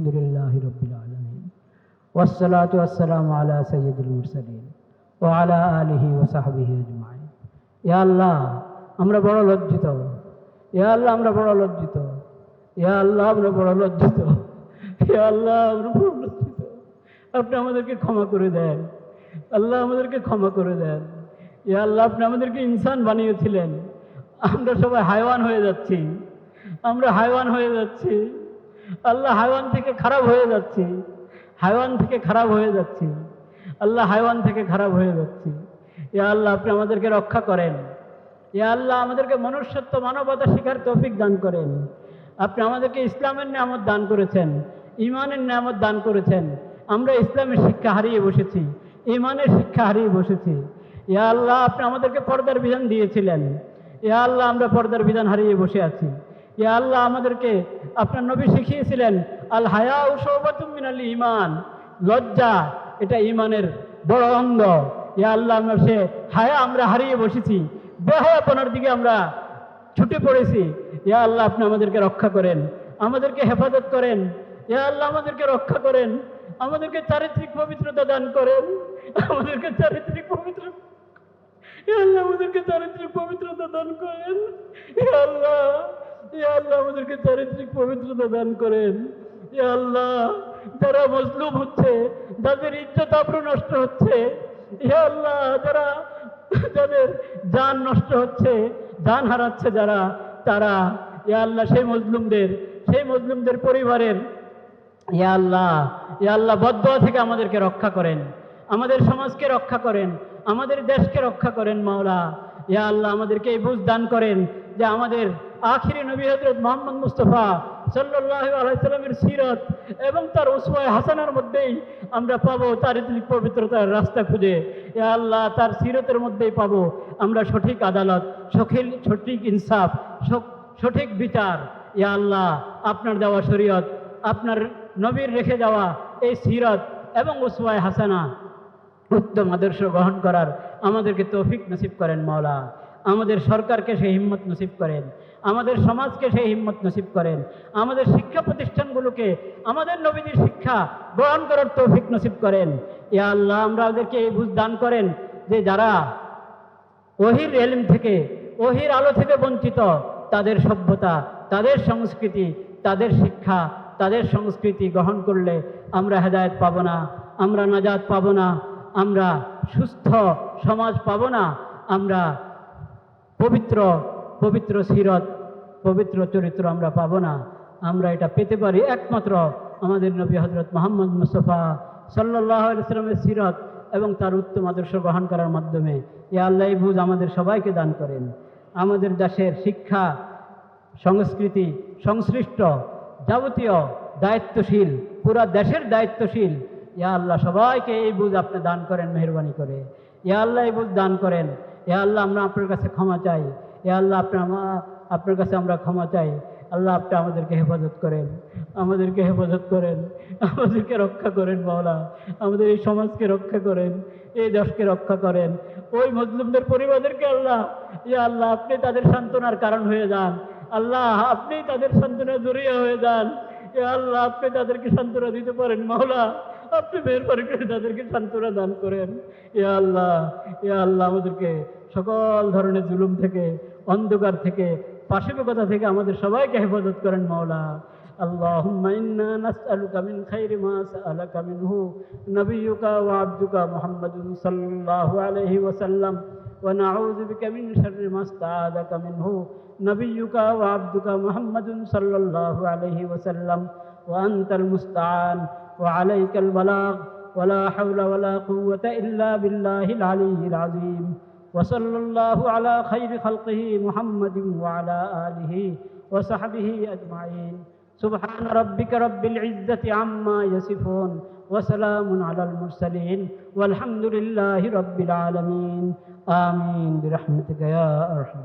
আলহামদুলিল্লাহি রাব্বিল আলামিন ওয়াসসালাতু ওয়াসসালামু আলা সাইয়্যিদিল মুরসালিন ওয়া আলা আলিহি ওয়া সাহবিহি আজমাইন। ইয়া আল্লাহ, আমরা বড় লজ্জিত। ইয়া আল্লাহ, আমরা বড় লজ্জিত। ইয়া আল্লাহ, আমরা বড় লজ্জিত। ইয়া আল্লাহ, আমরা বড় লজ্জিত। আপনি আমাদেরকে ক্ষমা করে দেন। আল্লাহ, আমাদেরকে ক্ষমা করে দেন। ইয়া আল্লাহ, আপনি আমাদেরকে ইনসান বানিয়েছিলেন। আমরা সবাই হায়ওয়ান হয়ে যাচ্ছি। আমরা হায়ওয়ান হয়ে যাচ্ছি। আল্লাহ, হায়ওয়ান থেকে খারাপ হয়ে যাচ্ছি। হায়ওয়ান থেকে খারাপ হয়ে যাচ্ছি। আল্লাহ, হায়ওয়ান থেকে খারাপ হয়ে যাচ্ছি। ইয়া আল্লাহ, আপনি আমাদেরকে রক্ষা করেন। ইয়া আল্লাহ, আমাদেরকে মনুষ্যত্ব, মানবতা শিখার তৌফিক দান করেন। আপনি আমাদেরকে ইসলামের নিয়ামত দান করেছেন, ঈমানের নিয়ামত দান করেছেন। আমরা ইসলামের শিক্ষা হারিয়ে বসেছি, ঈমানের শিক্ষা হারিয়ে বসেছি। ইয়া আল্লাহ, আপনি আমাদেরকে পর্দার বিধান দিয়েছিলেন। ইয়া আল্লাহ, আমরা পর্দার বিধান হারিয়ে বসে আছি। ইয়া আল্লাহ, আমাদেরকে আপনার নবী শিখিয়েছিলেন আল হায়াউ শুবাতুম মিনাল ঈমান, লজ্জা এটা ঈমানের বড় অঙ্গ। ইয়া আল্লাহ, আমরা সে হায়া আমরা হারিয়ে বসেছি, বেহায়াপনার দিকে আমরা ছুটে পড়েছি। ইয়া আল্লাহ, আপনি আমাদেরকে রক্ষা করেন, আমাদেরকে হেফাজত করেন। ইয়া আল্লাহ, আমাদেরকে রক্ষা করেন, আমাদেরকে চারিত্রিক পবিত্রতা দান করেন, আমাদেরকে চারিত্রিক পবিত্র ইয়া আল্লাহ, আমাদেরকে চারিত্রিক পবিত্রতা দান করেন। ইয়া আল্লাহ, ইয়া আল্লাহ, আমাদেরকে চারিত্রিক পবিত্রতা দান করেন। ইয়া আল্লাহ, যারা মজলুম হচ্ছে, যাদের ইজ্জত আবরু নষ্ট হচ্ছে, ইয়া আল্লাহ, যাদের জান নষ্ট হচ্ছে, জান হারাচ্ছে যারা, তারা ইয়া আল্লাহ সেই মজলুমদের পরিবারের ইয়া আল্লাহ বদদুয়া থেকে আমাদেরকে রক্ষা করেন, আমাদের সমাজকে রক্ষা করেন, আমাদের দেশকে রক্ষা করেন মাওলা। ইয়া আল্লাহ, আমাদেরকে এই বুঝ দান করেন যে আমাদের আখিরি নবী হযরত মুহাম্মদ মুস্তাফা সাল্লাল্লাহু আলাইহি সাল্লামের সিরাত এবং তার উসওয়ায়ে হাসানার মধ্যেই আমরা পাবো চারিত্রিক পবিত্রতার রাস্তা খুঁজে। ইয়া আল্লাহ, তার সিরাতের মধ্যেই পাবো আমরা সঠিক আদালত, সঠিক ইনসাফ, সঠিক বিচার। ইয়া আল্লাহ, আপনার দেওয়া শরীয়ত, আপনার নবীর রেখে যাওয়া এই সিরাত এবং উসওয়ায়ে হাসানা, উত্তম আদর্শ গ্রহণ করার আমাদেরকে তৌফিক নসিব করেন মাওলা। আমাদের সরকারকে সেই হিম্মত নসিব করেন, আমাদের সমাজকে সেই হিম্মত নসিব করেন, আমাদের শিক্ষা প্রতিষ্ঠানগুলোকে আমাদের নবীদের শিক্ষা গ্রহণ করার তৌফিক নসিব করেন। ইয়া আল্লাহ, আমাদেরকে এই বুঝ দান করেন যে যারা ওহির ইলম থেকে, ওহির আলো থেকে বঞ্চিত, তাদের সভ্যতা, তাদের সংস্কৃতি, তাদের শিক্ষা, তাদের সংস্কৃতি গ্রহণ করলে আমরা হেদায়েত পাবো না, আমরা নাজাত পাবো না, আমরা সুস্থ সমাজ পাবো না, আমরা পবিত্র সিরত, পবিত্র চরিত্র আমরা পাবো না। আমরা এটা পেতে পারি একমাত্র আমাদের নবী হযরত মুহাম্মদ মুস্তাফা সাল্লাল্লাহু আলাইহি ওয়াসাল্লামের সিরত এবং তার উত্তম আদর্শ গ্রহণ করার মাধ্যমে। ইয়া আল্লাহ, এই বুঝ আমাদের সবাইকে দান করেন। আমাদের দেশের শিক্ষা, সংস্কৃতি সংশ্লিষ্ট যাবতীয় দায়িত্বশীল, পুরা দেশের দায়িত্বশীল, ইয়া আল্লাহ, সবাইকে এই বুঝ আপনি দান করেন মেহেরবানি করে। ইয়া আল্লাহ, এই বুঝ দান করেন। ইয়া আল্লাহ, আমরা আপনার কাছে ক্ষমা চাই। ইয়া আল্লাহ, আপনার কাছে আমরা ক্ষমা চাই। আল্লাহ, আপনি আমাদেরকে হেফাজত করেন, আমাদেরকে হেফাজত করেন, আমাদেরকে রক্ষা করেন মাওলা। আমাদের এই সমাজকে রক্ষা করেন, এই দেশকে রক্ষা করেন। ওই মজলুমদের পরিবারদেরকে আল্লাহ, ইয়া আল্লাহ, আপনি তাদের সান্ত্বনার কারণ হয়ে যান। আল্লাহ, আপনি তাদের সান্ত্বনা জড়িয়ে হয়ে যান। ইয়া আল্লাহ, আপনি তাদেরকে সান্ত্বনা দিতে পারেন মাওলা। আপনি মেহেরবানি করে তাদেরকে সান্ত্বনা দান করেন। ইয়া আল্লাহ, ইয়া আল্লাহ, আমাদেরকে সকল ধরনের জুলুম থেকে, অন্ধকার থেকে, পাশবিকতা থেকে আমাদের সবাইকে হেফাজত করেন মাওলা। আল্লাহুম্মা ইন্না নাসআলুকা মিন খাইরি মা সাআলাকা মিনহু নাবিয়্যুকা ওয়া আবদুকা মুহাম্মাদুন সাল্লাল্লাহু আলাইহি ওয়াসাল্লাম ওয়া নাউযু বিকা মিন শাররি মা ইসতাআযাকা মিনহু নাবিয়্যুকা ওয়া আবদুকা মুহাম্মাদুন সাল্লাল্লাহু আলাইহি ওয়াসাল্লাম ওয়া আনতাল মুস্তাআন ওয়া আলাইকাল বালাগ ওয়া লা হাওলা ওয়া লা কুওয়াতা ইল্লা বিল্লাহিল আলিয়্যিল আযীম। وصلى الله على خير خلقه محمد وعلى آله وصحبه أجمعين. سبحان ربك رب العزة عما يصفون وسلام على المرسلين والحمد لله رب العالمين. آمين برحمتك يا أرحم.